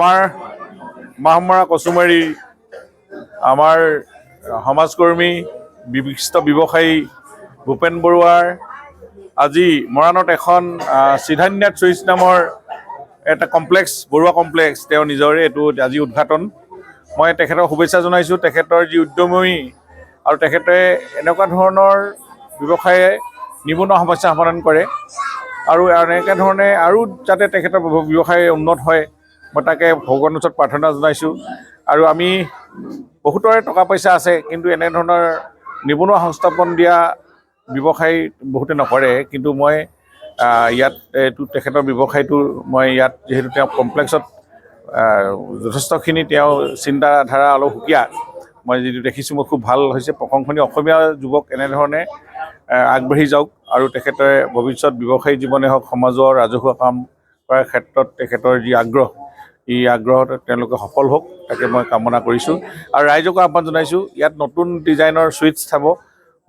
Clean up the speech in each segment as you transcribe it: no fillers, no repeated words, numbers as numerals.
আমাৰ মাহমৰা কচুমাৰী আমাৰ সমাজকৰ্মী বিশিষ্ট ব্যৱসায়ী ভূপেন বৰুৱাৰ আজি মৰাণত এখন সিদ্ধান্যাত চুইচ নামৰ এটা কমপ্লেক্স বৰুৱা কমপ্লেক্স তেওঁ নিজৰে এইটো আজি উদ্ঘাটন মই তেখেতক শুভেচ্ছা জনাইছোঁ তেখেতৰ যি উদ্যমী আৰু তেখেতে এনেকুৱা ধৰণৰ ব্যৱসায়ে নিবনুৱা সমস্যা সমাধান কৰে আৰু এনেকৈ ধৰণে আৰু যাতে তেখেতৰ ব্যৱসায় উন্নত হয় মই তাকে ভগৱানৰ ওচৰত প্ৰাৰ্থনা জনাইছোঁ আৰু আমি বহুতৰে টকা পইচা আছে কিন্তু এনেধৰণৰ নিবনুৱা সংস্থাপন দিয়া ব্যৱসায় বহুতে নকৰে কিন্তু মই ইয়াত এইটো তেখেতৰ ব্যৱসায়টো মই ইয়াত যিহেতু তেওঁ কমপ্লেক্সত যথেষ্টখিনি তেওঁ চিন্তাধাৰা অলপ সুকীয়া মই যিটো দেখিছোঁ মই খুব ভাল হৈছে প্ৰশংসনীয় অসমীয়া যুৱক এনেধৰণে আগবাঢ়ি যাওক আৰু তেখেতে ভৱিষ্যত ব্যৱসায়ী জীৱনে হওক সমাজৰ ৰাজহুৱা কাম কৰাৰ ক্ষেত্ৰত তেখেতৰ যি আগ্ৰহ এই আগ্ৰহত তেওঁলোকে সফল হওক তাকে মই কামনা কৰিছোঁ আৰু ৰাইজকো আহ্বান জনাইছোঁ ইয়াত নতুন ডিজাইনৰ চুইটছ চাব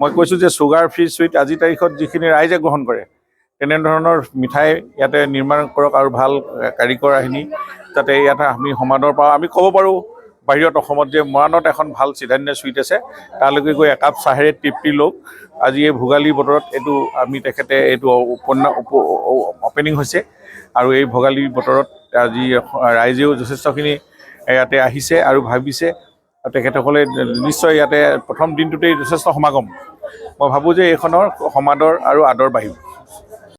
মই কৈছোঁ যে চুগাৰ ফ্ৰী চুইট আজিৰ তাৰিখত যিখিনি ৰাইজে গ্ৰহণ কৰে তেনেধৰণৰ মিঠাই ইয়াতে নিৰ্মাণ কৰক আৰু ভাল কাৰিকৰ আহিনি যাতে ইয়াতে আমি সমাদৰ পাওঁ আমি ক'ব পাৰোঁ বাহিৰত অসমত যে মৰাণত এখন ভাল সিদ্ধান্য চুইট আছে তালৈকে গৈ একাপ চাহেৰে তৃপ্তি লওক আজি এই ভোগালী বতৰত এইটো আমি তেখেতে এইটো অপেনিং হৈছে আৰু এই ভোগালী বতৰত আজি ৰাইজেও যথেষ্টখিনি ইয়াতে আহিছে আৰু ভাবিছে আৰু তেখেতসকলে নিশ্চয় ইয়াতে প্ৰথম দিনটোতেই যথেষ্ট সমাগম মই ভাবোঁ যে এইখনৰ সমাদৰ আৰু আদৰ বাঢ়িব